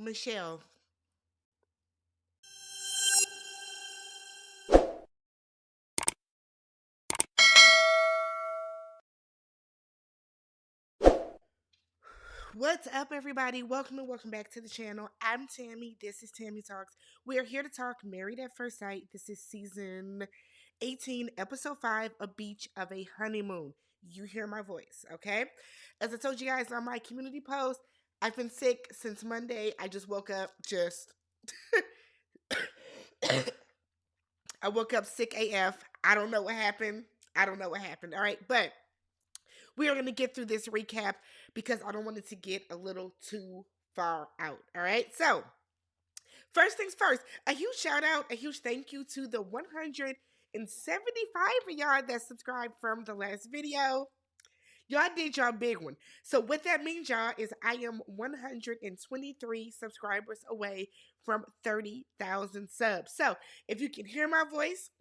Michelle. What's up, everybody? Welcome and welcome back to the channel. I'm Tammy. This is Tammy Talks. We are here to talk Married at First Sight. This is season 18, episode 5, A Beach of a Honeymoon. You hear my voice, okay? As I told you guys on my community post, I've been sick since Monday. I just woke up I woke up sick AF. I don't know what happened. All right, but we are going to get through this recap because I don't want it to get a little too far out. All right. So, first things first, a huge shout out, a huge thank you to the 175 of y'all that subscribed from the last video. Y'all did y'all big one. So, what that means, y'all, is I am 123 subscribers away from 30,000 subs. So, if you can hear my voice,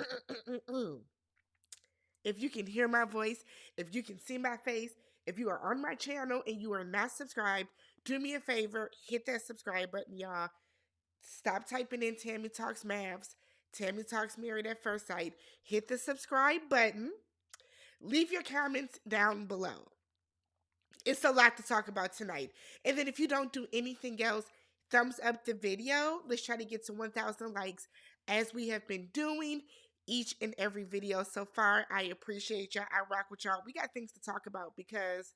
if you can hear my voice, if you can see my face, if you are on my channel and you are not subscribed, do me a favor, hit that subscribe button, y'all. Stop typing in Tammy Talks Mavs, Tammy Talks Married at First Sight. Hit the subscribe button. Leave your comments down below. It's a lot to talk about tonight. And then if you don't do anything else, thumbs up the video. Let's try to get to 1,000 likes as we have been doing each and every video so far. I appreciate y'all. I rock with y'all. We got things to talk about because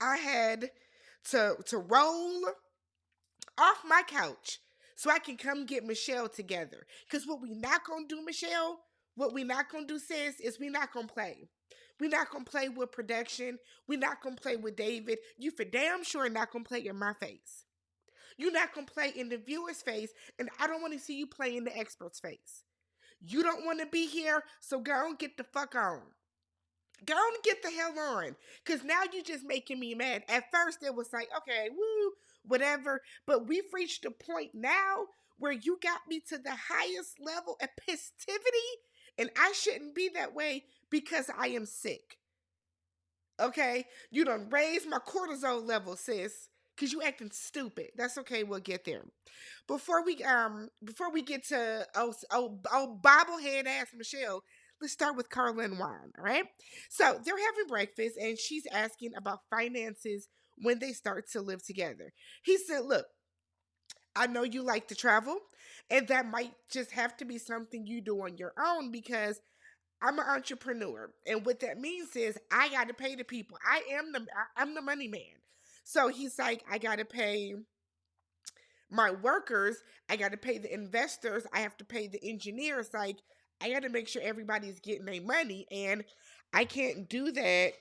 I had to roll off my couch so I can come get Michelle together. Because what we not going to do, Michelle, what we not going to do, sis, is we not going to play. We're not going to play with production. We're not going to play with David. You for damn sure not going to play in my face. You're not going to play in the viewer's face, and I don't want to see you play in the expert's face. You don't want to be here, so go and get the fuck on. Go and get the hell on, because now you're just making me mad. At first, it was like, okay, woo, whatever, but we've reached a point now where you got me to the highest level of festivity, and I shouldn't be that way because I am sick. Okay? You done raised my cortisol level, sis. Cause you acting stupid. That's okay, we'll get there. Before we get to bobblehead ass Michelle, let's start with Carla and Juan, all right? So they're having breakfast and she's asking about finances when they start to live together. He said, look, I know you like to travel, and that might just have to be something you do on your own because I'm an entrepreneur, and what that means is I got to pay the people. I'm the money man. So he's like, I got to pay my workers. I got to pay the investors. I have to pay the engineers. Like, I got to make sure everybody's getting their money, and I can't do that.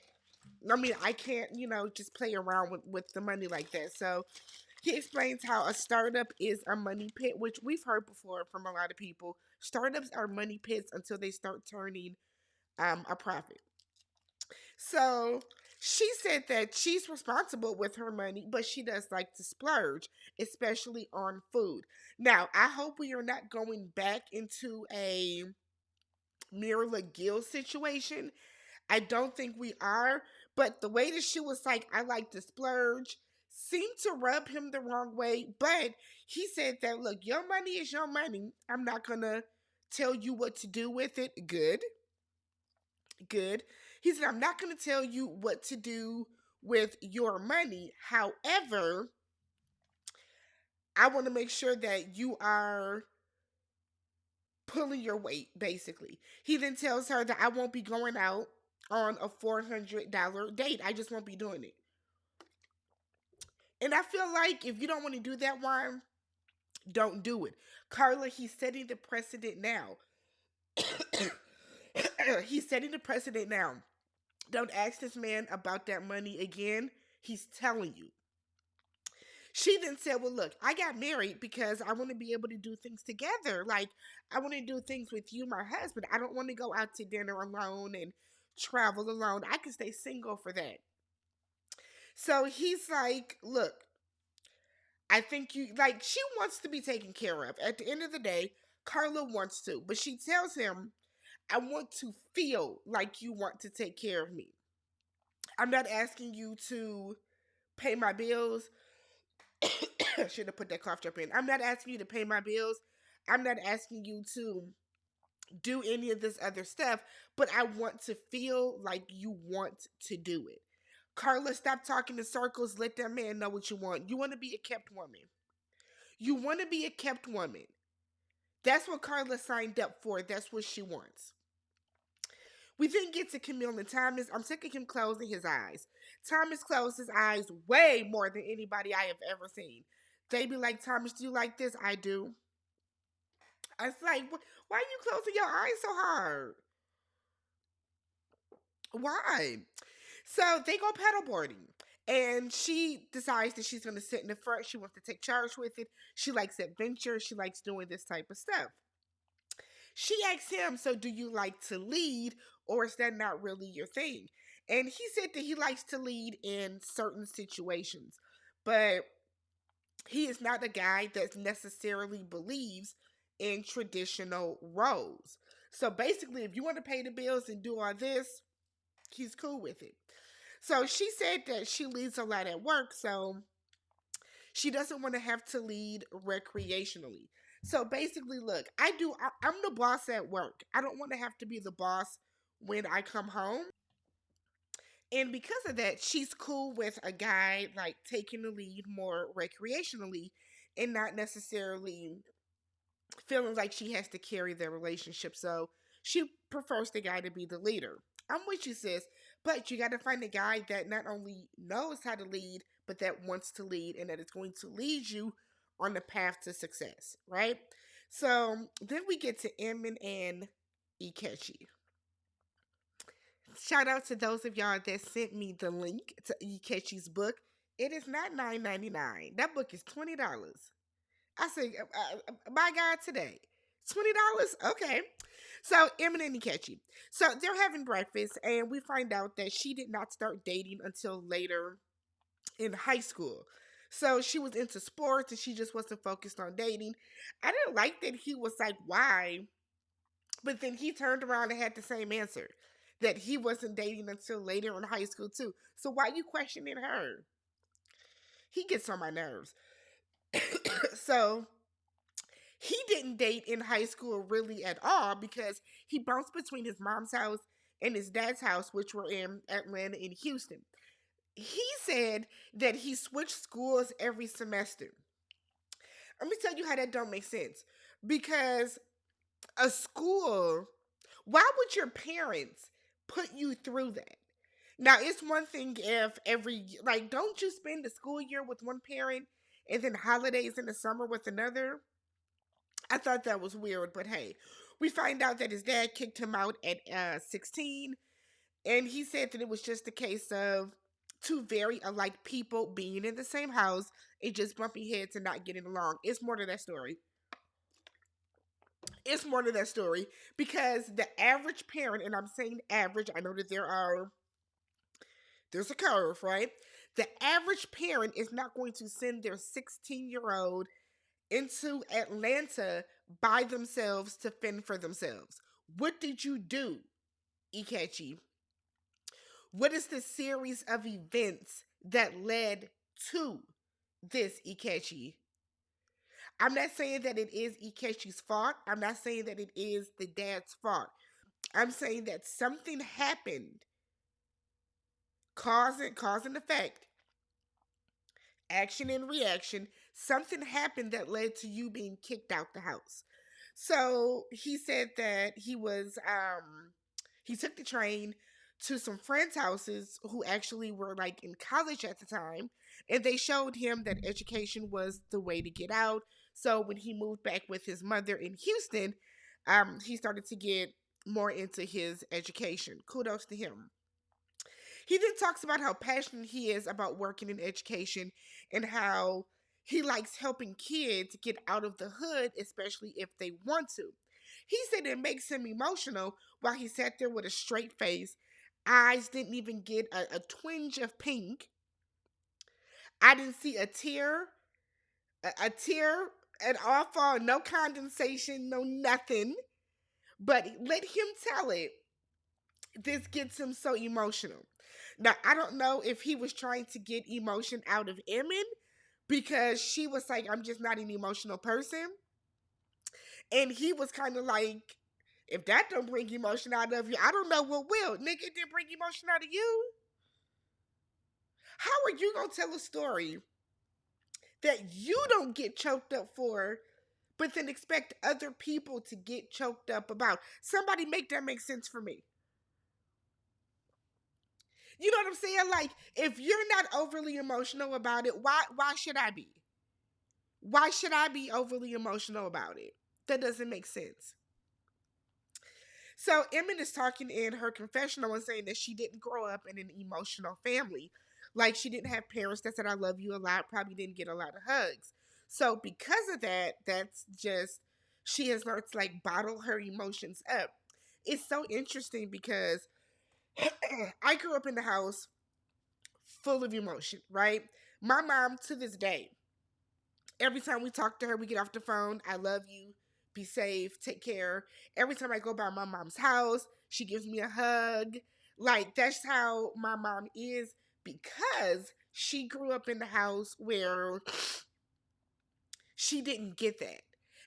I mean, I can't, just play around with the money like that. So he explains how a startup is a money pit, which we've heard before from a lot of people. Startups are money pits until they start turning a profit. So she said that she's responsible with her money, but she does like to splurge, especially on food. Now, I hope we are not going back into a Mirla Gill situation. I don't think we are, but the way that she was like, I like to splurge, seemed to rub him the wrong way. But he said that, look, your money is your money. I'm not going to tell you what to do with it. Good. He said, I'm not going to tell you what to do with your money. However, I want to make sure that you are pulling your weight, basically. He then tells her that I won't be going out on a $400 date. I just won't be doing it. And I feel like if you don't want to do that one, don't do it. Carla, he's setting the precedent now. He's setting the precedent now. Don't ask this man about that money again. He's telling you. She then said, well, look, I got married because I want to be able to do things together. Like, I want to do things with you, my husband. I don't want to go out to dinner alone and travel alone. I can stay single for that. So he's like, look, I think she wants to be taken care of. At the end of the day, Carla wants to, but she tells him, I want to feel like you want to take care of me. I'm not asking you to pay my bills. Should have put that cough drop in. I'm not asking you to pay my bills. I'm not asking you to do any of this other stuff, but I want to feel like you want to do it. Carla, stop talking in circles. Let that man know what you want. You want to be a kept woman. You want to be a kept woman. That's what Carla signed up for. That's what she wants. We then get to Camille and Thomas. I'm sick of him closing his eyes. Thomas closed his eyes way more than anybody I have ever seen. They be like, Thomas, do you like this? I do. I was like, why are you closing your eyes so hard? Why? So they go paddleboarding. And she decides that she's going to sit in the front. She wants to take charge with it. She likes adventure. She likes doing this type of stuff. She asks him, so do you like to lead or is that not really your thing? And he said that he likes to lead in certain situations. But he is not a guy that necessarily believes in traditional roles. So basically, if you want to pay the bills and do all this, he's cool with it. So she said that she leads a lot at work, so she doesn't want to have to lead recreationally. So basically, look, I'm the boss at work. I don't want to have to be the boss when I come home. And because of that, she's cool with a guy like taking the lead more recreationally and not necessarily feeling like she has to carry their relationship. So she prefers the guy to be the leader. I'm with you, sis, but you got to find a guy that not only knows how to lead, but that wants to lead and that is going to lead you on the path to success, right? So then we get to Emin and Echi. Shout out to those of y'all that sent me the link to Echi's book. It is not $9.99. That book is $20. I said, my God, today. $20? Okay. So, Emin and Echi. So, they're having breakfast, and we find out that she did not start dating until later in high school. So, she was into sports, and she just wasn't focused on dating. I didn't like that he was like, why? But then he turned around and had the same answer. That he wasn't dating until later in high school, too. So, why are you questioning her? He gets on my nerves. So, he didn't date in high school really at all because he bounced between his mom's house and his dad's house, which were in Atlanta and Houston. He said that he switched schools every semester. Let me tell you how that don't make sense. Because a school, why would your parents put you through that? Now, it's one thing if like, don't you spend the school year with one parent and then holidays in the summer with another? I thought that was weird, but hey, we find out that his dad kicked him out at 16, and he said that it was just a case of two very alike people being in the same house and just bumping heads and not getting along. It's more to that story. It's more to that story because the average parent, and I'm saying average, I know that there's a curve, right? The average parent is not going to send their 16-year-old into Atlanta by themselves to fend for themselves. What did you do, Echi? What is the series of events that led to this, Echi? I'm not saying that it is Echi's fault. I'm not saying that it is the dad's fault. I'm saying that something happened, cause and effect, action and reaction. Something happened that led to you being kicked out the house. So he said that he took the train to some friends' houses who actually were like in college at the time, and they showed him that education was the way to get out. So when he moved back with his mother in Houston, he started to get more into his education. Kudos to him. He then talks about how passionate he is about working in education and how he likes helping kids get out of the hood, especially if they want to. He said it makes him emotional while he sat there with a straight face. Eyes didn't even get a twinge of pink. I didn't see a tear at all fall, no condensation, no nothing. But let him tell it. This gets him so emotional. Now, I don't know if he was trying to get emotion out of Emin, because she was like, I'm just not an emotional person. And he was kind of like, if that don't bring emotion out of you, I don't know what will. Nigga, it didn't bring emotion out of you. How are you gonna tell a story that you don't get choked up for, but then expect other people to get choked up about? Somebody make that make sense for me. You know what I'm saying? Like, if you're not overly emotional about it, why should I be? Why should I be overly emotional about it? That doesn't make sense. So Emmett is talking in her confessional and saying that she didn't grow up in an emotional family. Like, she didn't have parents that said I love you a lot, probably didn't get a lot of hugs. So because of that, that's just, she has learned to like bottle her emotions up. It's so interesting because I grew up in the house full of emotion, right? My mom to this day, every time we talk to her, we get off the phone, I love you, be safe, take care. Every time I go by my mom's house, she gives me a hug. Like, that's how my mom is, because she grew up in the house where she didn't get that.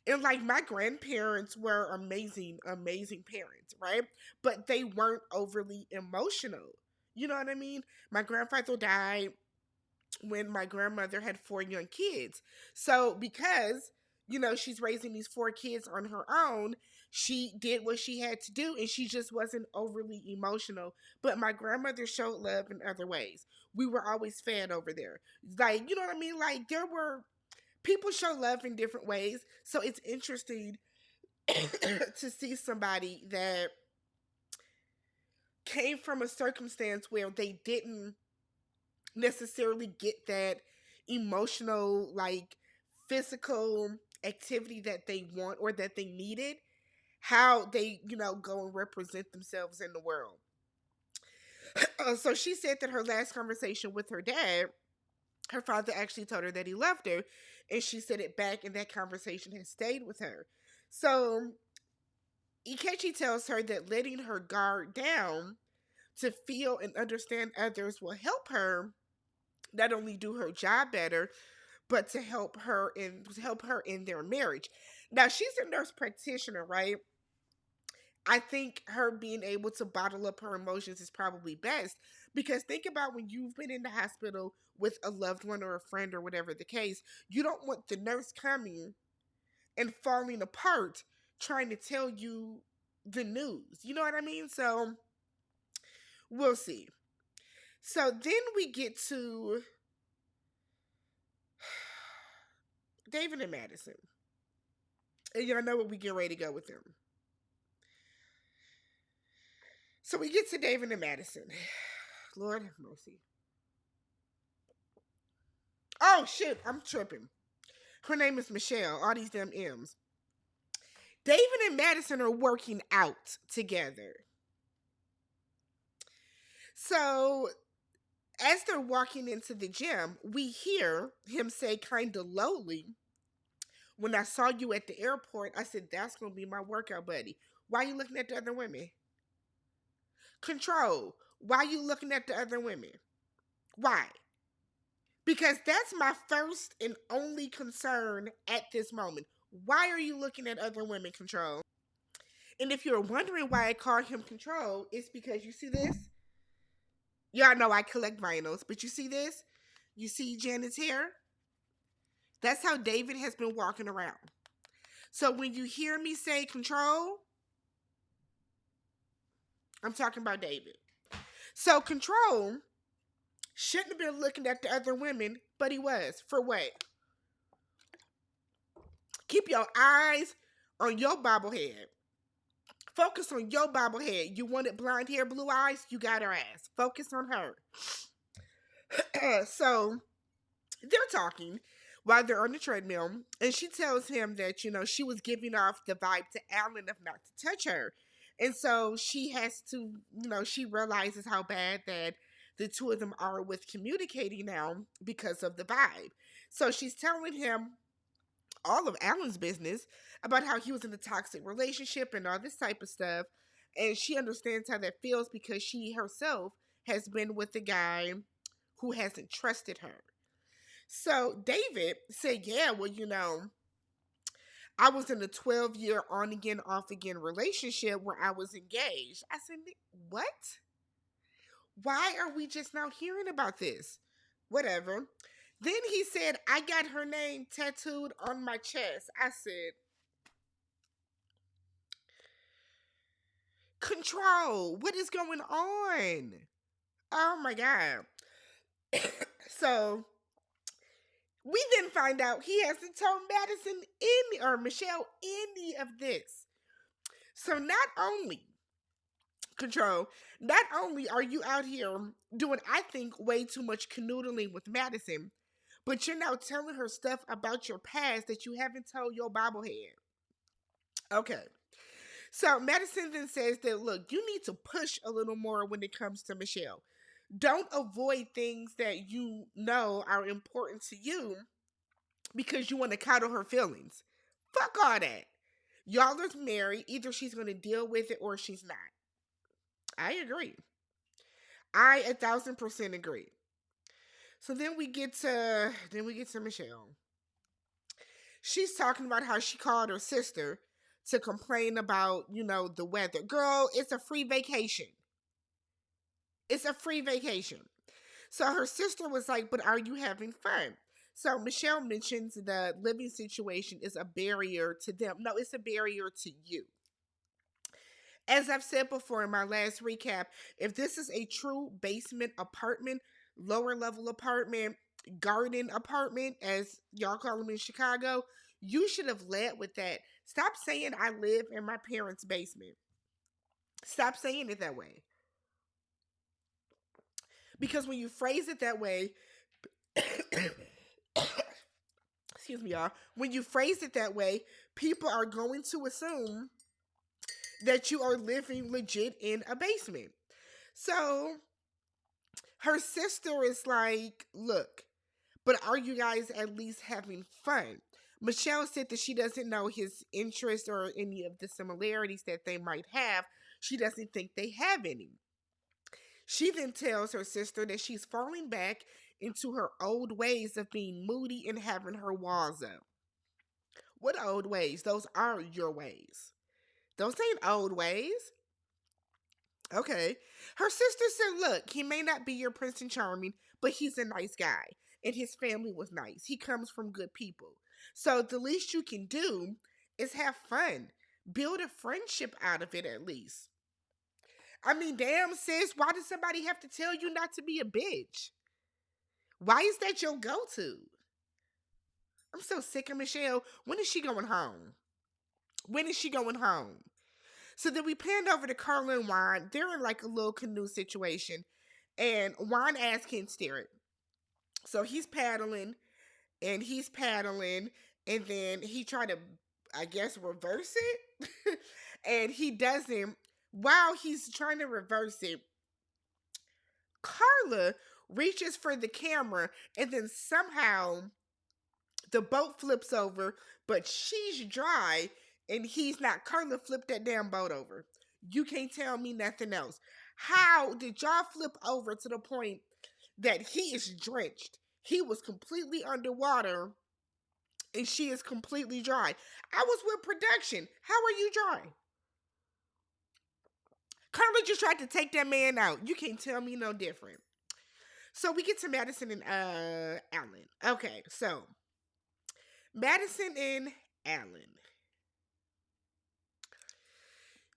And like, my grandparents were amazing, amazing parents, right? But they weren't overly emotional. You know what I mean? My grandfather died when my grandmother had 4 young kids. So because, she's raising these 4 kids on her own, she did what she had to do and she just wasn't overly emotional. But my grandmother showed love in other ways. We were always fed over there. Like, you know what I mean? Like, there were people show love in different ways. So it's interesting to see somebody that came from a circumstance where they didn't necessarily get that emotional, like, physical activity that they want or that they needed, how they, go and represent themselves in the world. So she said that her last conversation with her dad, her father actually told her that he loved her, and she said it back, and that conversation has stayed with her. So Echi tells her that letting her guard down to feel and understand others will help her not only do her job better, but to help her in their marriage. Now, she's a nurse practitioner, right? I think her being able to bottle up her emotions is probably best, because think about when you've been in the hospital with a loved one or a friend or whatever the case, you don't want the nurse coming and falling apart trying to tell you the news. You know what I mean? So we'll see. So then we get to David and Madison. And y'all know what we get ready to go with them. So we get to David and Madison. Lord have mercy. Oh, shit, I'm tripping. Her name is Michelle. All these damn M's. David and Madison are working out together. So as they're walking into the gym, we hear him say kind of lowly, when I saw you at the airport, I said, that's going to be my workout buddy. Why are you looking at the other women? Control. Why are you looking at the other women? Why? Because that's my first and only concern at this moment. Why are you looking at other women, Control? And if you're wondering why I call him Control, it's because you see this? Y'all know I collect vinyls, but you see this? You see Janet's hair? That's how David has been walking around. So when you hear me say Control, I'm talking about David. So Control shouldn't have been looking at the other women, but he was. For what? Keep your eyes on your bobblehead. Focus on your bobblehead. You wanted blonde hair, blue eyes? You got her ass. Focus on her. So they're talking while they're on the treadmill, and she tells him that, she was giving off the vibe to Alan of not to touch her. And so she has to, she realizes how bad that the two of them are with communicating now because of the vibe. So she's telling him all of Alan's business about how he was in a toxic relationship and all this type of stuff. And she understands how that feels because she herself has been with a guy who hasn't trusted her. So David said, yeah, well, I was in a 12-year on again, off again relationship where I was engaged. I said, what? Why are we just now hearing about this? Whatever. Then he said, I got her name tattooed on my chest. I said, control. What is going on? Oh my God. So we then find out he hasn't told Madison any or Michelle any of this. So not only control, not only are you out here doing, I think, way too much canoodling with Madison, but you're now telling her stuff about your past that you haven't told your bobblehead. Okay. So Madison then says that, look, you need to push a little more when it comes to Michelle. Don't avoid things that you know are important to you because you want to coddle her feelings. Fuck all that. Y'all are married. Either she's going to deal with it or she's not. I agree. I 1,000% agree. So then we get to Michelle. She's talking about how she called her sister to complain about, the weather. Girl, it's a free vacation. It's a free vacation. So her sister was like, but are you having fun? So Michelle mentions the living situation is a barrier to them. No, it's a barrier to you. As I've said before in my last recap, if this is a true basement apartment, lower level apartment, garden apartment, as y'all call them in Chicago, you should have led with that. Stop saying I live in my parents' basement. Stop saying it that way. Because when you phrase it that way, excuse me, y'all, when you phrase it that way, people are going to assume that you are living legit in a basement. So her sister is like, look, but are you guys at least having fun? Michelle said that she doesn't know his interests or any of the similarities that they might have. She doesn't think they have any. She then tells her sister that she's falling back into her old ways of being moody and having her walls up. What old ways? Those are your ways. Those ain't old ways. Okay. Her sister said, look, he may not be your Prince and Charming, but he's a nice guy. And his family was nice. He comes from good people. So the least you can do is have fun. Build a friendship out of it at least. I mean, damn, sis, why does somebody have to tell you not to be a bitch? Why is that your go-to? I'm so sick of Michelle. When is she going home? When is she going home? So then we panned over to Carla and Juan. They're in like a little canoe situation. And Juan asked Ken steer it. So he's paddling, and then he tried to, I guess, reverse it. And he doesn't. While he's trying to reverse it, Carla reaches for the camera, and then somehow the boat flips over, but she's dry and he's not. Carla flipped that damn boat over. You can't tell me nothing else. How did y'all flip over to the point that he is drenched? He was completely underwater and she is completely dry. I was with production. How are you dry? Carla just tried to take that man out. You can't tell me no different. So we get to Madison and Alan. Okay, so Madison and Alan.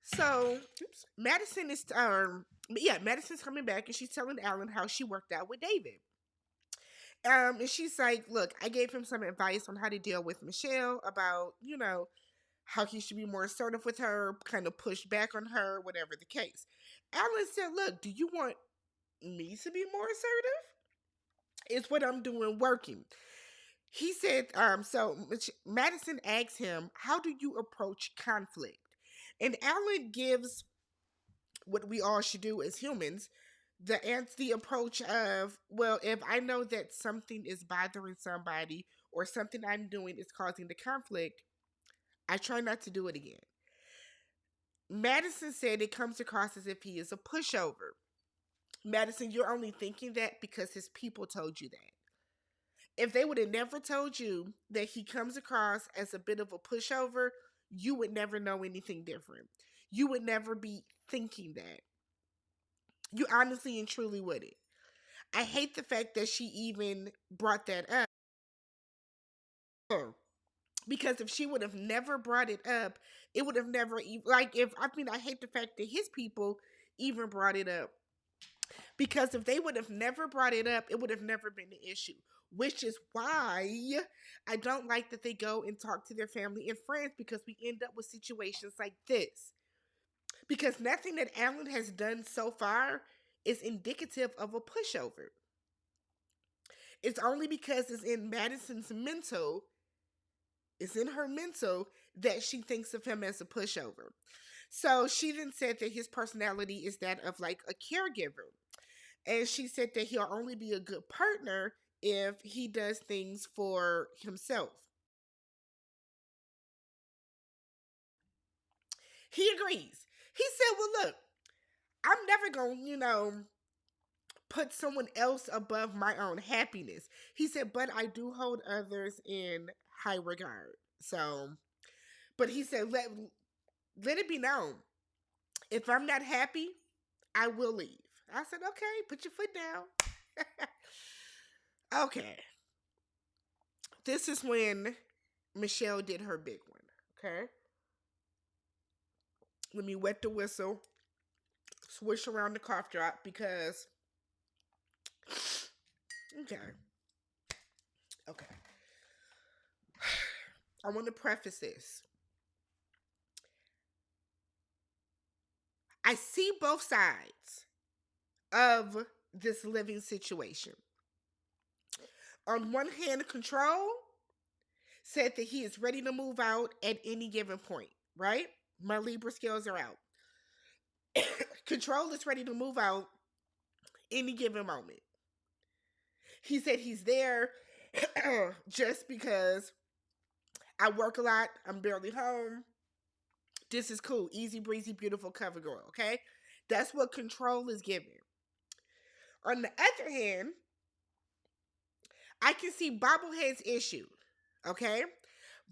So Madison is Madison's coming back and she's telling Alan how she worked out with David. And she's like, look, I gave him some advice on how to deal with Michelle about, how he should be more assertive with her, kind of push back on her, whatever the case. Alan said, look, do you want me to be more assertive? It's what I'm doing working. He said, so Madison asked him, how do you approach conflict? And Alan gives what we all should do as humans, the approach of, well, if I know that something is bothering somebody or something I'm doing is causing the conflict, I try not to do it again. Madison said it comes across as if he is a pushover. Madison, you're only thinking that because his people told you that. If they would have never told you that he comes across as a bit of a pushover, you would never know anything different. You would never be thinking that. You honestly and truly wouldn't. I hate the fact that she even brought that up. Because if she would have never brought it up, it would have never even, like, if, I mean, I hate the fact that his people even brought it up. Because if they would have never brought it up, it would have never been an issue. Which is why I don't like that they go and talk to their family and friends, because we end up with situations like this. Because nothing that Alan has done so far is indicative of a pushover. It's only because it's in Madison's mental, it's in her mental, that she thinks of him as a pushover. So she then said that his personality is that of like a caregiver. And she said that he'll only be a good partner if he does things for himself. He agrees. He said, well, look, I'm never going to, put someone else above my own happiness. He said, but I do hold others in high regard. So, but he said, let it be known. If I'm not happy, I will leave. I said, okay, put your foot down. Okay. This is when Michelle did her big one. Okay. Let me wet the whistle, swish around the cough drop, because okay. Okay. I want to preface this. I see both sides of this living situation. On one hand, Control said that he is ready to move out at any given point, right? My Libra scales are out. Control is ready to move out any given moment. He said he's there just because I work a lot, I'm barely home. This is cool, easy breezy, beautiful cover girl, okay? That's what Control is giving. On the other hand, I can see Bobblehead's issue, okay?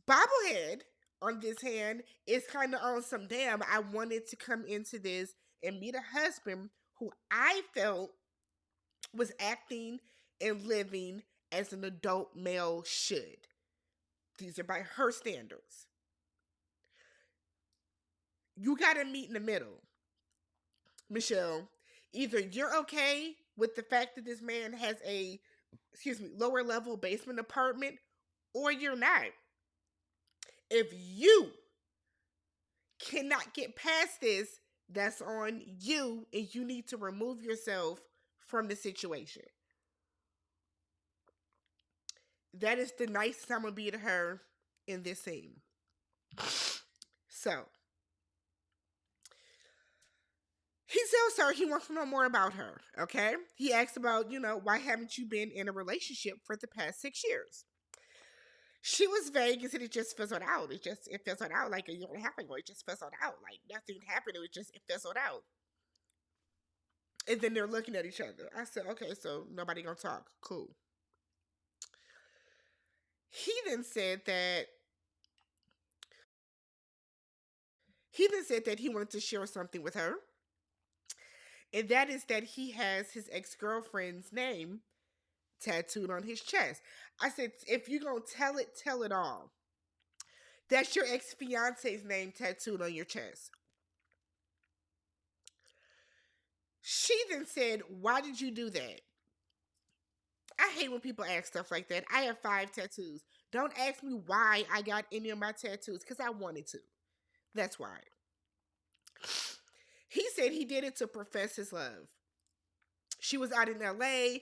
Bobblehead, on this hand, is kind of on some damn, I wanted to come into this and meet a husband who I felt was acting and living as an adult male should. These are by her standards. You got to meet in the middle, Michelle. Either you're okay with the fact that this man has a, lower level basement apartment, or you're not. If you cannot get past this, that's on you, and you need to remove yourself from the situation. That is the nicest I'm gonna be to her in this scene. So he tells her he wants to know more about her. Okay, he asks about, why haven't you been in a relationship for the past 6 years? She was vague and said it just fizzled out. It fizzled out like a year and a half ago. It just fizzled out. Like nothing happened. It fizzled out. And then they're looking at each other. I said, okay, so nobody gonna talk. Cool. He then said that he wanted to share something with her. And that is that he has his ex-girlfriend's name tattooed on his chest. I said, if you're gonna tell it all. That's your ex-fiance's name tattooed on your chest. She then said, why did you do that? I hate when people ask stuff like that. I have 5 tattoos. Don't ask me why I got any of my tattoos, because I wanted to. That's why. He said he did it to profess his love. She was out in LA.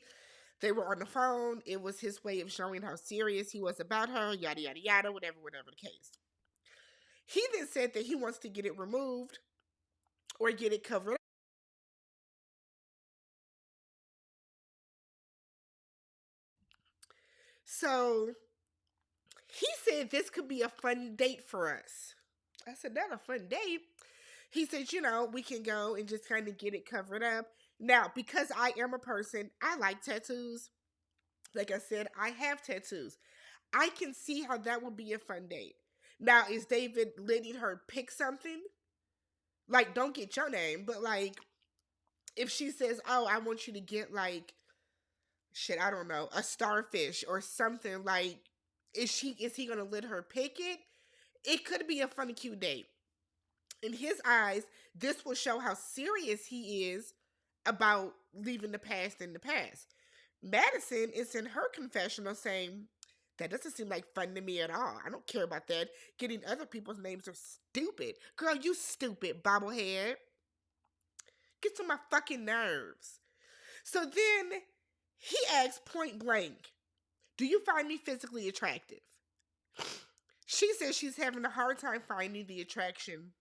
They were on the phone. It was his way of showing how serious he was about her, yada, yada, yada, whatever the case. He then said that he wants to get it removed or get it covered up. So he said this could be a fun date for us. I said, not a fun date. He said, we can go and just kind of get it covered up. Now, because I am a person, I like tattoos. Like I said, I have tattoos. I can see how that would be a fun date. Now, is David letting her pick something? Like, don't get your name, but like, if she says, "Oh, I want you to get like shit, I don't know, a starfish or something," like, is he gonna let her pick it? It could be a funny, cute date. In his eyes, this will show how serious he is about leaving the past in the past. Madison is in her confessional saying, "That doesn't seem like fun to me at all. I don't care about that. Getting other people's names are stupid. Girl, you stupid bobblehead. Get to my fucking nerves." So then he asks point blank, "Do you find me physically attractive?" She says she's having a hard time finding the attraction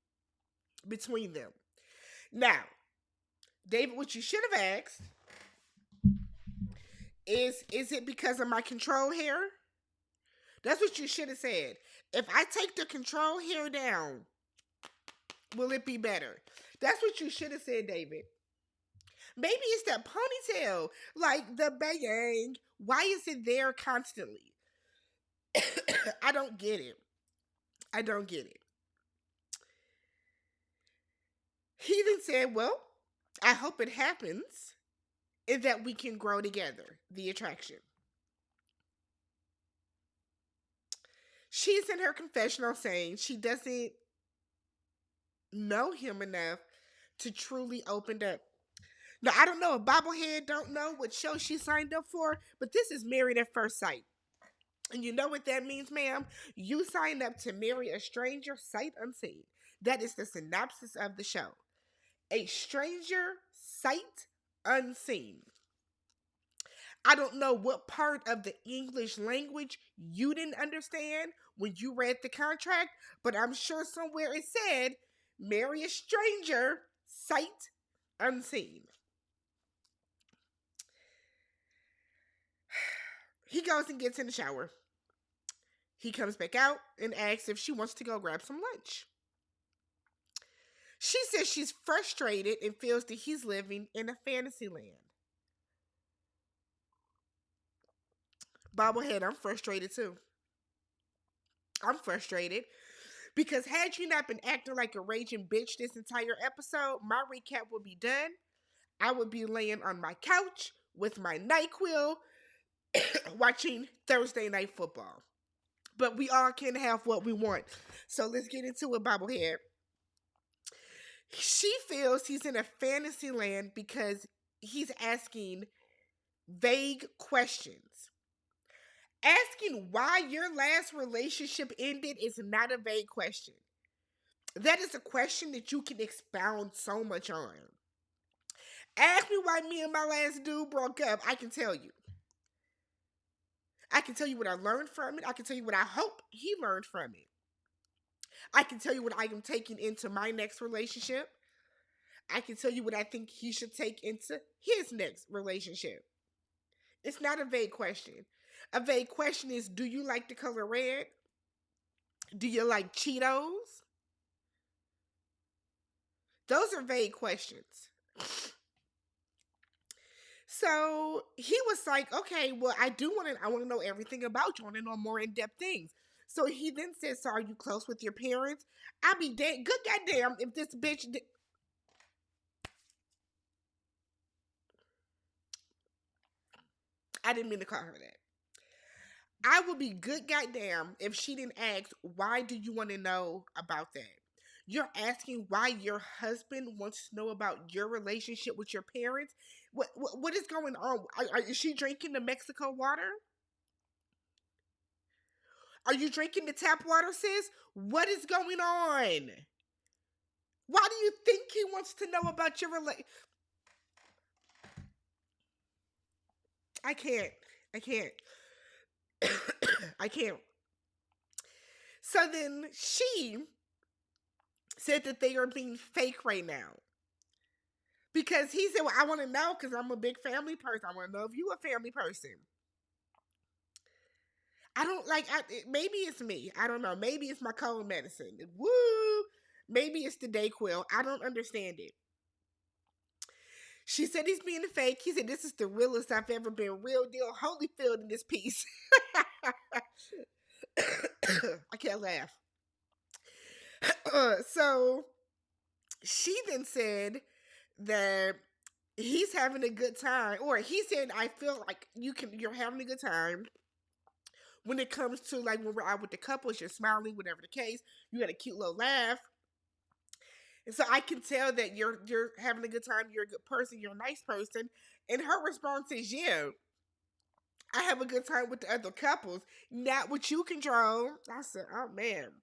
between them. Now, David, what you should have asked is it because of my control hair? That's what you should have said. If I take the control hair down, will it be better? That's what you should have said, David. Maybe it's that ponytail, like the bang. Why is it there constantly? I don't get it. I don't get it. He then said, "Well, I hope it happens and that we can grow together, the attraction." She's in her confessional saying she doesn't know him enough to truly open up. Now, I don't know if Bobblehead don't know what show she signed up for, but this is Married at First Sight. And you know what that means, ma'am? You signed up to marry a stranger sight unseen. That is the synopsis of the show. A stranger sight unseen. I don't know what part of the English language you didn't understand when you read the contract, but I'm sure somewhere it said, "Marry a stranger sight unseen." He goes and gets in the shower. He comes back out and asks if she wants to go grab some lunch. She says she's frustrated and feels that he's living in a fantasy land. Bobblehead, I'm frustrated too. I'm frustrated because had you not been acting like a raging bitch this entire episode, my recap would be done. I would be laying on my couch with my NyQuil watching Thursday Night Football. But we all can have what we want. So let's get into it, Bobblehead. She feels he's in a fantasy land because he's asking vague questions. Asking why your last relationship ended is not a vague question. That is a question that you can expound so much on. Ask me why me and my last dude broke up. I can tell you. I can tell you what I learned from it. I can tell you what I hope he learned from it. I can tell you what I am taking into my next relationship. I can tell you what I think he should take into his next relationship. It's not a vague question. A vague question is, do you like the color red? Do you like Cheetos? Those are vague questions. So he was like, "Okay, well, I want to know everything about you. I want to know more in-depth things." So he then says, "So are you close with your parents?" I'll be dead. Good goddamn if this bitch I didn't mean to call her that. I would be good goddamn if she didn't ask, "Why do you want to know about that?" You're asking why your husband wants to know about your relationship with your parents. What is going on? Is she drinking the Mexico water? Are you drinking the tap water, sis? What is going on? Why do you think he wants to know about your relationship? I can't. I can't. I can't. So then she said that they are being fake right now. Because he said, "Well, I want to know because I'm a big family person. I want to know if you a family person." I don't like, maybe it's me. I don't know. Maybe it's my cold medicine. Woo! Maybe it's the Dayquil. I don't understand it. She said he's being fake. He said this is the realest I've ever been. Real deal, Holyfield in this piece. I can't laugh. So she then said that he's having a good time, or he said, "I feel like you're having a good time when it comes to like when we're out with the couples. You're smiling, whatever the case. You had a cute little laugh." And so I can tell that you're having a good time. You're a good person. You're a nice person. And her response is, "Yeah, I have a good time with the other couples. Not what you control." I said, "Oh man."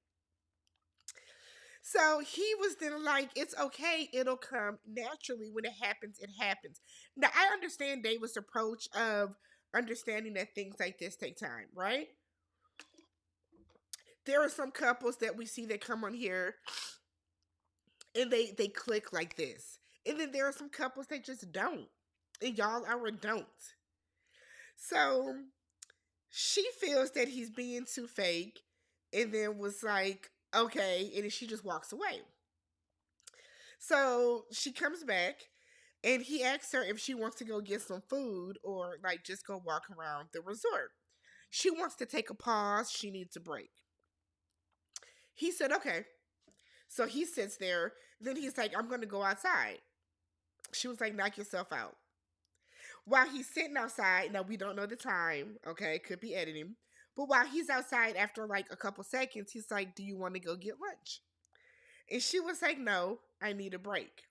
So he was then like, "It's okay. It'll come naturally. When it happens, it happens." Now I understand David's approach of understanding that things like this take time, right? There are some couples that we see that come on here and they click like this. And then there are some couples that just don't. And y'all are a don't. So she feels that he's being too fake and then was like, okay, and then she just walks away. So she comes back and he asks her if she wants to go get some food or like just go walk around the resort. She wants to take a pause, she needs a break. He said, okay. So he sits there, then he's like, I'm gonna go outside. She was like, knock yourself out. While he's sitting outside, now we don't know the time, okay, could be editing. But while he's outside after like a couple seconds, he's like, do you want to go get lunch? And she was like, no, I need a break.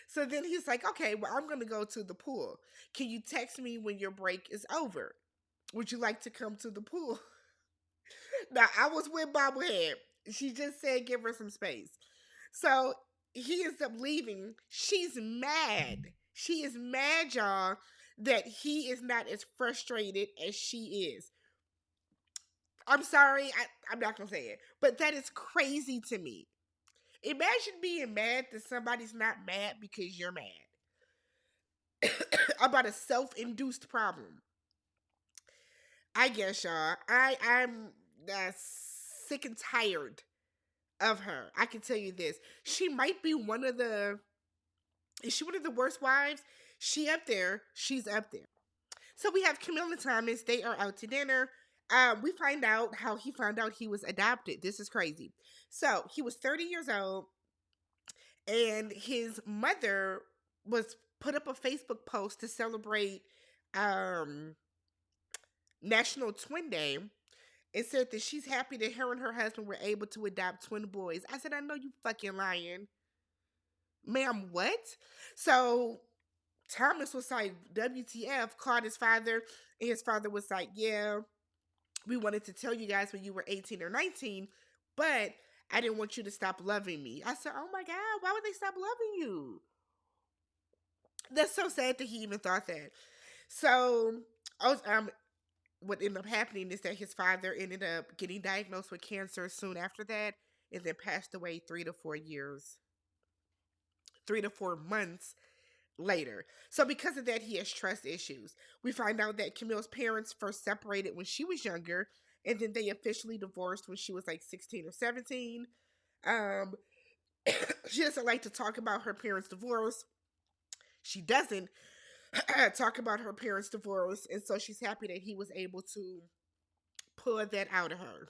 So then he's like, okay, well, I'm going to go to the pool. Can you text me when your break is over? Would you like to come to the pool? Now, I was with Bobblehead. She just said give her some space. So he ends up leaving. She's mad. She is mad, y'all, that he is not as frustrated as she is. I'm sorry, I'm not going to say it, but that is crazy to me. Imagine being mad that somebody's not mad because you're mad about a self-induced problem. I guess, y'all. I'm sick and tired of her. I can tell you this. She might be one of the. Is she one of the worst wives? She up there. She's up there. So we have Camille and Thomas. They are out to dinner. We find out how he found out he was adopted. This is crazy. So he was 30 years old, and his mother was put up a Facebook post to celebrate um, National Twin Day. It said that she's happy that her and her husband were able to adopt twin boys. I said, I know you fucking lying. Ma'am, what? So Thomas was like, WTF, called his father, and his father was like, yeah, we wanted to tell you guys when you were 18 or 19, but I didn't want you to stop loving me. I said, oh my God, why would they stop loving you? That's so sad that he even thought that. So, what ended up happening is that his father ended up getting diagnosed with cancer soon after that and then passed away 3 to 4 months later. So because of that, he has trust issues. We find out that Camille's parents first separated when she was younger, and then they officially divorced when she was like 16 or 17. Um, she doesn't like to talk about her parents' divorce. She doesn't talk about her parents' divorce, and so she's happy that he was able to pull that out of her.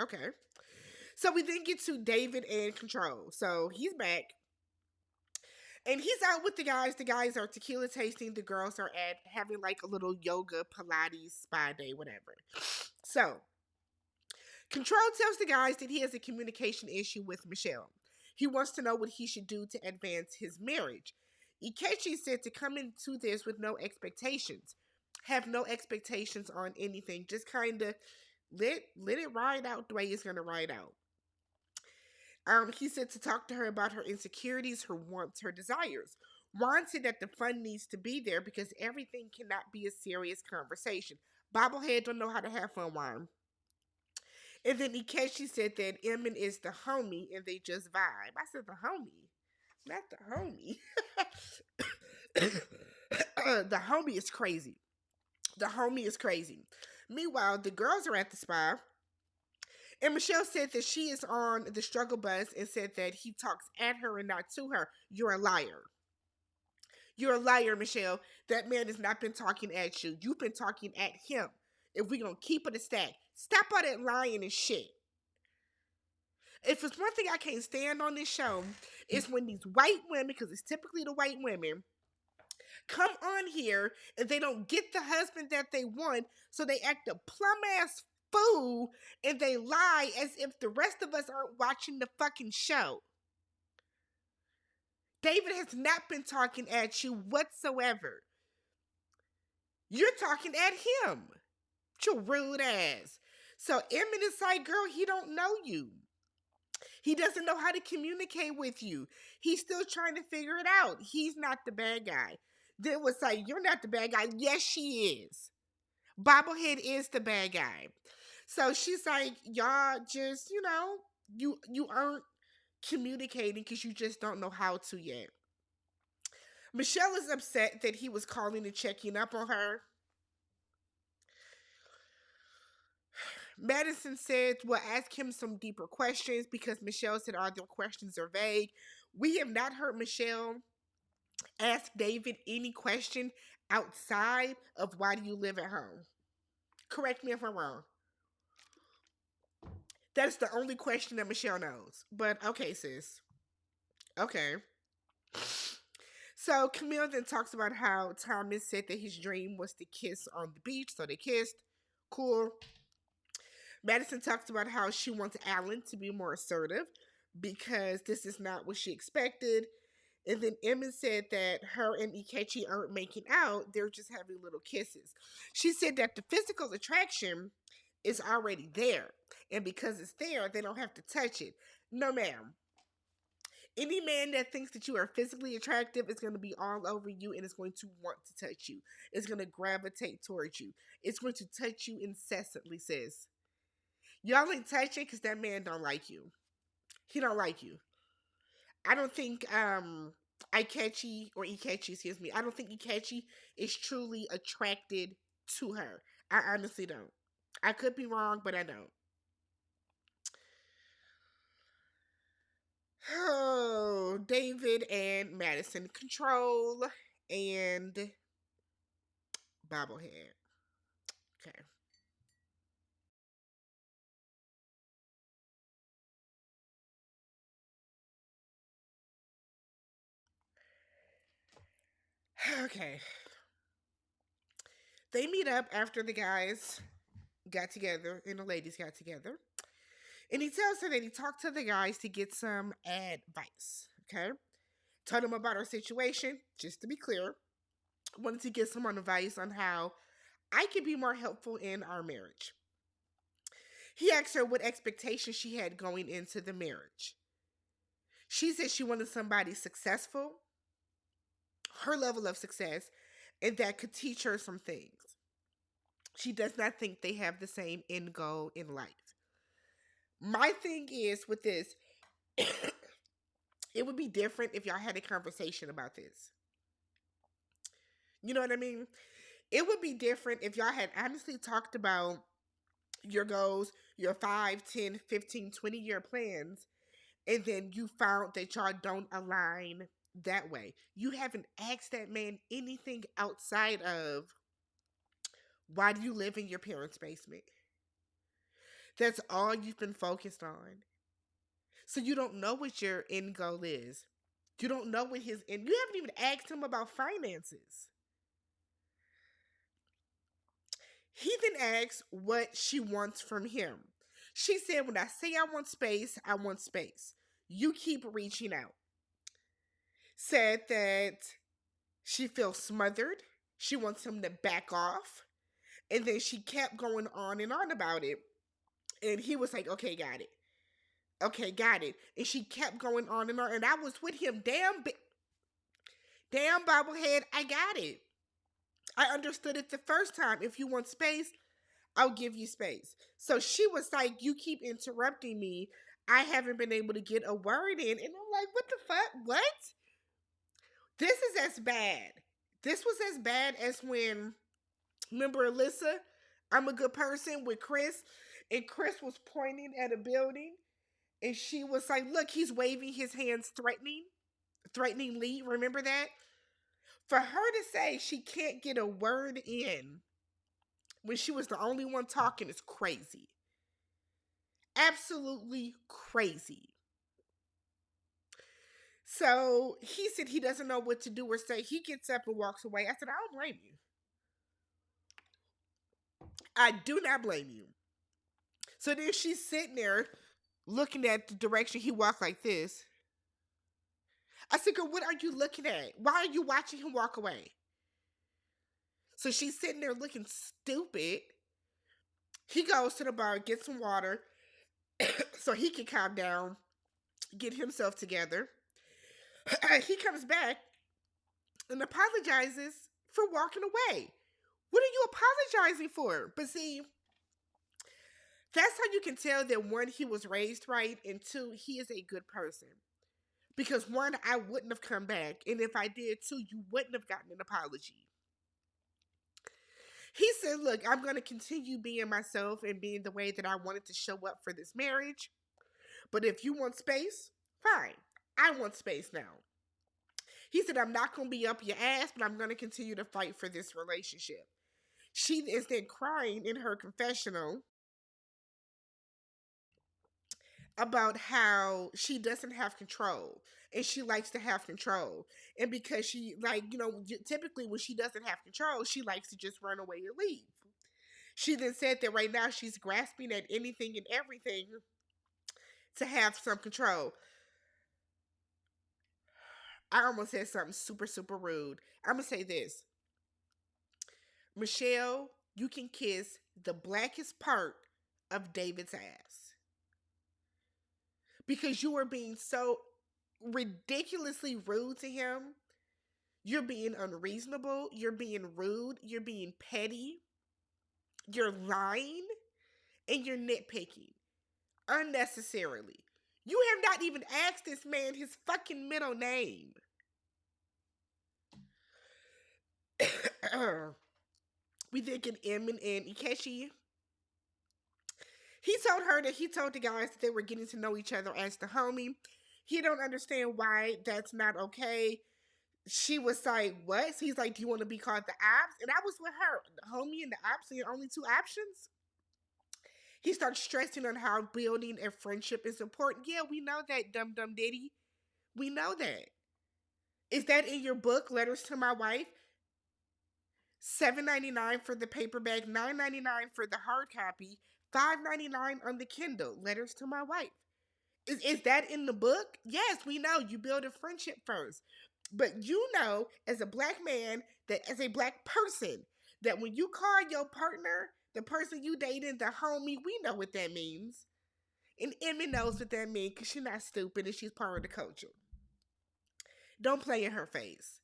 Okay. So we then get to David and Control. So he's back. And he's out with the guys. The guys are tequila tasting. The girls are at having like a little yoga, Pilates, spa day, whatever. So Control tells the guys that he has a communication issue with Michelle. He wants to know what he should do to advance his marriage. Echi said to come into this with no expectations. Have no expectations on anything. Just kind of let it ride out the way it's going to ride out. He said to talk to her about her insecurities, her wants, her desires. Juan said that the fun needs to be there because everything cannot be a serious conversation. Bobblehead don't know how to have fun, Juan. And then Echi said that Emin is the homie and they just vibe. I said the homie, not the homie. The homie is crazy. The homie is crazy. Meanwhile, the girls are at the spa. And Michelle said that she is on the struggle bus and said that he talks at her and not to her. You're a liar. You're a liar, Michelle. That man has not been talking at you. You've been talking at him. If we're going to keep it a stack, stop all that lying and shit. If it's one thing I can't stand on this show, it's when these white women, because it's typically the white women, come on here and they don't get the husband that they want, so they act a plum ass fool and they lie as if the rest of us aren't watching the fucking show. David has not been talking at you whatsoever. You're talking at him. Your rude ass. So Emmett is like, girl, he don't know you. He doesn't know how to communicate with you. He's still trying to figure it out. He's not the bad guy. Then was like, you're not the bad guy. Yes, she is. Bobblehead is the bad guy. So she's like, y'all just, you aren't communicating because you just don't know how to yet. Michelle is upset that he was calling and checking up on her. Madison said, we'll ask him some deeper questions because Michelle said all their questions are vague. We have not heard Michelle ask David any question outside of why do you live at home. Correct me if I'm wrong. That's the only question that Michelle knows. But okay, sis. Okay. So Camille then talks about how Thomas said that his dream was to kiss on the beach. So they kissed. Cool. Madison talks about how she wants Alan to be more assertive because this is not what she expected. And then Emma said that her and Echi aren't making out. They're just having little kisses. She said that the physical attraction is already there. And because it's there, they don't have to touch it. No, ma'am. Any man that thinks that you are physically attractive is going to be all over you and is going to want to touch you. It's going to gravitate towards you. It's going to touch you incessantly, sis. Y'all ain't touching because that man don't like you. He don't like you. I don't think Echi, excuse me. I don't think Echi is truly attracted to her. I honestly don't. I could be wrong, but I don't. Oh, David and Madison control and bobblehead. Okay. Okay. They meet up after the guys got together and the ladies got together. And he tells her that he talked to the guys to get some advice. Okay. Told him about our situation, just to be clear. Wanted to get some advice on how I could be more helpful in our marriage. He asked her what expectations she had going into the marriage. She said she wanted somebody successful, her level of success, and that could teach her some things. She does not think they have the same end goal in life. My thing is with this, it would be different if y'all had a conversation about this. You know what I mean? It would be different if y'all had honestly talked about your goals, your 5, 10, 15, 20-year plans, and then you found that y'all don't align that way. You haven't asked that man anything outside of why do you live in your parents' basement? That's all you've been focused on. So you don't know what your end goal is. You don't know what his end. You haven't even asked him about finances. He then asks what she wants from him. She said, when I say I want space, I want space. You keep reaching out. Said that she feels smothered. She wants him to back off. And then she kept going on and on about it. And he was like, okay, got it. Okay, got it. And she kept going on and on. And I was with him. Damn, bobblehead, I got it. I understood it the first time. If you want space, I'll give you space. So she was like, you keep interrupting me. I haven't been able to get a word in. And I'm like, what the fuck? What? This is as bad. This was as bad as when, remember Alyssa, I'm a good person with Chris, and Chris was pointing at a building, and she was like, look, he's waving his hands threateningly. Remember that? For her to say she can't get a word in when she was the only one talking is crazy. Absolutely crazy. So he said he doesn't know what to do or say. He gets up and walks away. I said, I don't blame you. I do not blame you. So then she's sitting there looking at the direction he walked like this. I said, girl, what are you looking at? Why are you watching him walk away? So she's sitting there looking stupid. He goes to the bar, gets some water so he can calm down, get himself together. He comes back and apologizes for walking away. What are you apologizing for? But see, that's how you can tell that one, he was raised right, and two, he is a good person. Because one, I wouldn't have come back, and if I did too, you wouldn't have gotten an apology. He said, look, I'm going to continue being myself and being the way that I wanted to show up for this marriage. But if you want space, fine. I want space now. He said, I'm not going to be up your ass, but I'm going to continue to fight for this relationship. She is then crying in her confessional about how she doesn't have control and she likes to have control. And because she, like, typically when she doesn't have control, she likes to just run away and leave. She then said that right now she's grasping at anything and everything to have some control. I almost said something super, super rude. I'm going to say this. Michelle, you can kiss the blackest part of David's ass. Because you are being so ridiculously rude to him. You're being unreasonable. You're being rude. You're being petty. You're lying. And you're nitpicking. Unnecessarily. You have not even asked this man his fucking middle name. We then get Emin and Echi. He told her that he told the guys that they were getting to know each other as the homie. He don't understand why that's not okay. She was like, what? So he's like, do you want to be called the ops? And I was with her. The homie and the ops are your only two options. He starts stressing on how building a friendship is important. Yeah, we know that, dum dum diddy. We know that. Is that in your book, Letters to My Wife? $7.99 for the paperback, $9.99 for the hard copy, $5.99 on the Kindle, Letters to My Wife. Is that in the book? Yes, we know you build a friendship first. But you know, as a black man, that as a black person, that when you call your partner, the person you dating, the homie, we know what that means. And Emmy knows what that means because she's not stupid and she's part of the culture. Don't play in her face.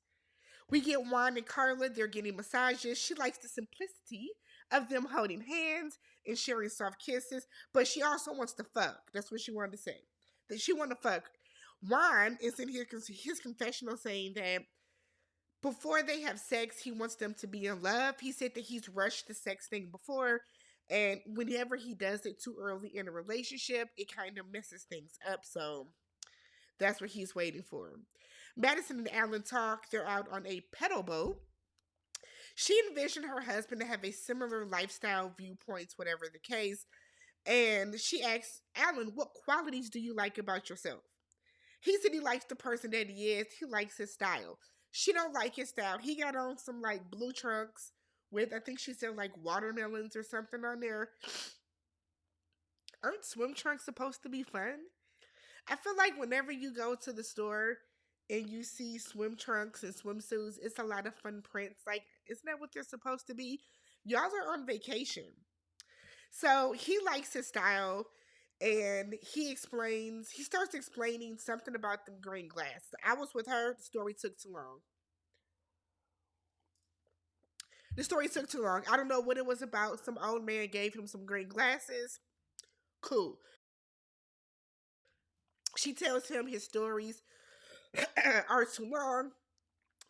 We get Juan and Carla, they're getting massages. She likes the simplicity of them holding hands and sharing soft kisses, but she also wants to fuck. That's what she wanted to say. That she wanted to fuck. Juan is in his confessional saying that before they have sex, he wants them to be in love. He said that he's rushed the sex thing before, and whenever he does it too early in a relationship, it kind of messes things up. So that's what he's waiting for. Madison and Alan talk. They're out on a pedal boat. She envisioned her husband to have a similar lifestyle, viewpoints, whatever the case. And she asks Alan, what qualities do you like about yourself? He said he likes the person that he is. He likes his style. She don't like his style. He got on some like blue trunks with, I think she said like watermelons or something on there. Aren't swim trunks supposed to be fun? I feel like whenever you go to the store and you see swim trunks and swimsuits, it's a lot of fun prints. Like, isn't that what they're supposed to be? Y'all are on vacation. So he likes his style and he starts explaining something about them green glasses. I was with her, the story took too long. The story took too long. I don't know what it was about. Some old man gave him some green glasses. Cool. She tells him his stories are too long.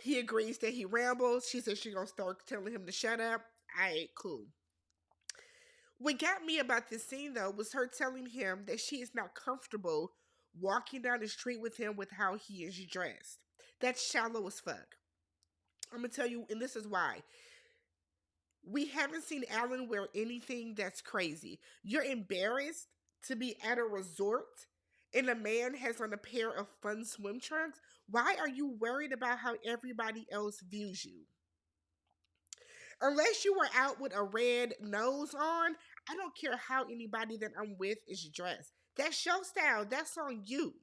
He agrees that he rambles. She says she's gonna start telling him to shut up. Alright, cool. What got me about this scene though was her telling him that she is not comfortable walking down the street with him with how he is dressed. That's shallow as fuck. I'm gonna tell you, and this is why. We haven't seen Alan wear anything that's crazy. You're embarrassed to be at a resort and a man has on a pair of fun swim trunks. Why are you worried about how everybody else views you? Unless you were out with a red nose on, I don't care how anybody that I'm with is dressed. That's your style. That's on you.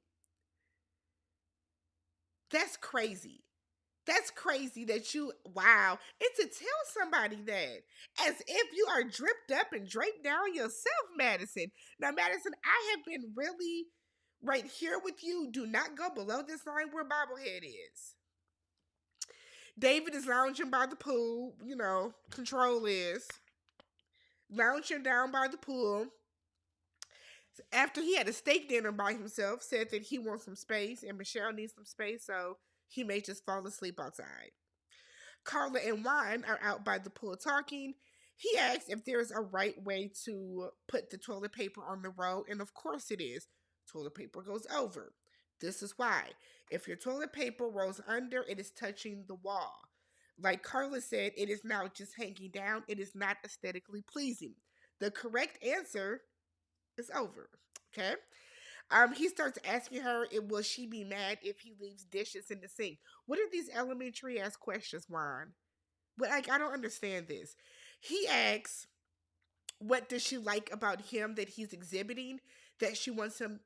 That's crazy. That's crazy that you, wow. And to tell somebody that as if you are dripped up and draped down yourself, Madison. Now, Madison, I have been really right here with you. Do not go below this line where Bobblehead is. David is lounging by the pool, control is lounging down by the pool. After he had a steak dinner by himself, said that he wants some space and Michelle needs some space, so he may just fall asleep outside. Carla and Juan are out by the pool talking. He asks if there is a right way to put the toilet paper on the roll, and of course it is. Toilet paper goes over. This is why. If your toilet paper rolls under, it is touching the wall. Like Carla said, it is now just hanging down. It is not aesthetically pleasing. The correct answer is over. Okay? He starts asking her, will she be mad if he leaves dishes in the sink? What are these elementary ass questions, Juan? But I don't understand this. He asks, what does she like about him that he's exhibiting? That she wants him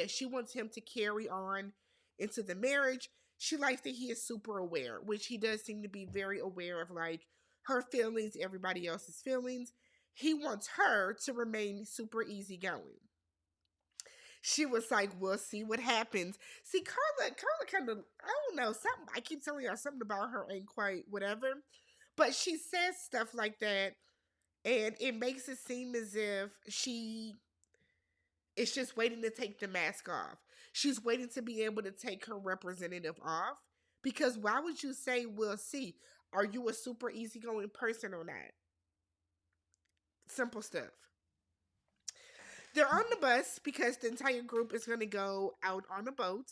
she wants him to carry on into the marriage. She likes that he is super aware, which he does seem to be very aware of, like her feelings, everybody else's feelings. He wants her to remain super easygoing. She was like, we'll see what happens. See, Carla kind of, I don't know, something, I keep telling y'all something about her ain't quite whatever. But she says stuff like that, and it makes it seem as if she is just waiting to take the mask off. She's waiting to be able to take her representative off. Because why would you say, we'll see? Are you a super easygoing person or not? Simple stuff. They're on the bus because the entire group is going to go out on a boat.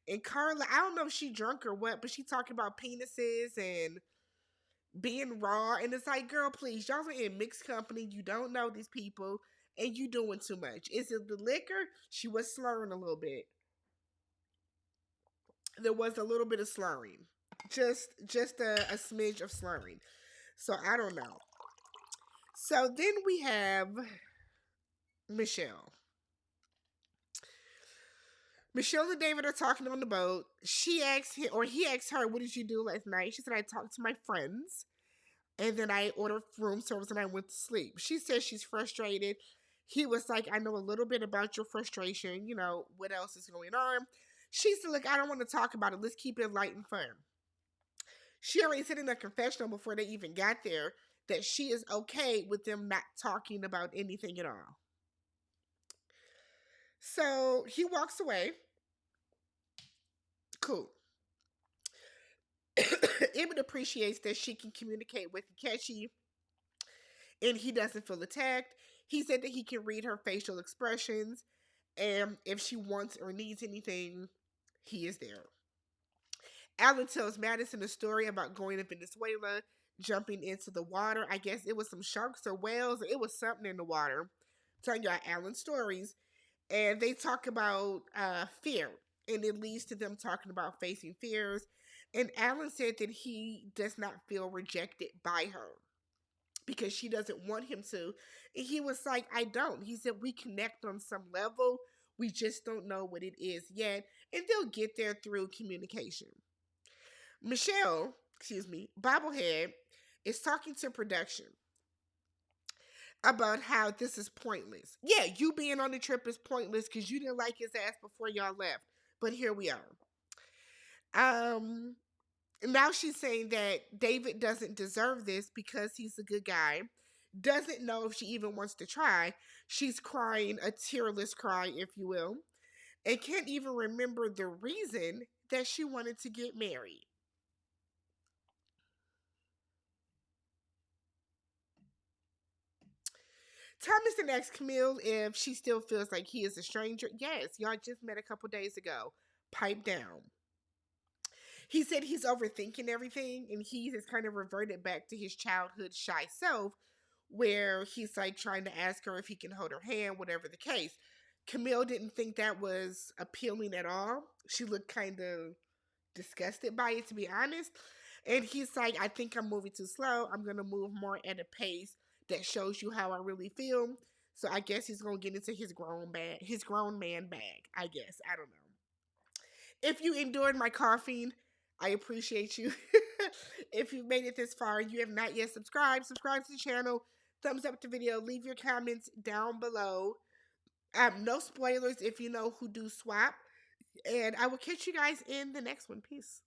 And Carla, I don't know if she drunk or what, but she talking about penises and being raw. And it's like, girl, please, y'all are in mixed company. You don't know these people and you doing too much. Is it the liquor? She was slurring a little bit. There was a little bit of slurring. Just a smidge of slurring. So I don't know. So then we have Michelle. Michelle and David are talking on the boat. She asks him, or he asks her, what did you do last night? She said, I talked to my friends. And then I ordered room service and I went to sleep. She says she's frustrated. He was like, I know a little bit about your frustration. What else is going on? She said, look, I don't want to talk about it. Let's keep it light and fun. She already said in the confessional before they even got there that she is okay with them not talking about anything at all. So he walks away. Cool. Emmett appreciates that she can communicate with Echi and he doesn't feel attacked. He said that he can read her facial expressions and if she wants or needs anything, he is there. Alan tells Madison a story about going to Venezuela, jumping into the water. I guess it was some sharks or whales, or it was something in the water. I'm telling y'all Alan's stories. And they talk about fear, and it leads to them talking about facing fears. And Alan said that he does not feel rejected by her because she doesn't want him to. And he was like, I don't. He said, we connect on some level. We just don't know what it is yet. And they'll get there through communication. Bobblehead, is talking to production about how this is pointless. Yeah, you being on the trip is pointless because you didn't like his ass before y'all left. But here we are. Now she's saying that David doesn't deserve this because he's a good guy. Doesn't know if she even wants to try. She's crying a tearless cry, if you will. And can't even remember the reason that she wanted to get married. Thomas then asks Camille if she still feels like he is a stranger. Yes, y'all just met a couple days ago. Pipe down. He said he's overthinking everything and he has kind of reverted back to his childhood shy self where he's like trying to ask her if he can hold her hand, whatever the case. Camille didn't think that was appealing at all. She looked kind of disgusted by it, to be honest. And he's like, I think I'm moving too slow. I'm going to move more at a pace that shows you how I really feel. So I guess he's going to get into his grown man bag, I guess. I don't know. If you endured my coughing, I appreciate you. If you've made it this far and you have not yet subscribed, subscribe to the channel, thumbs up the video, leave your comments down below. No spoilers if you know who do swap. And I will catch you guys in the next one. Peace.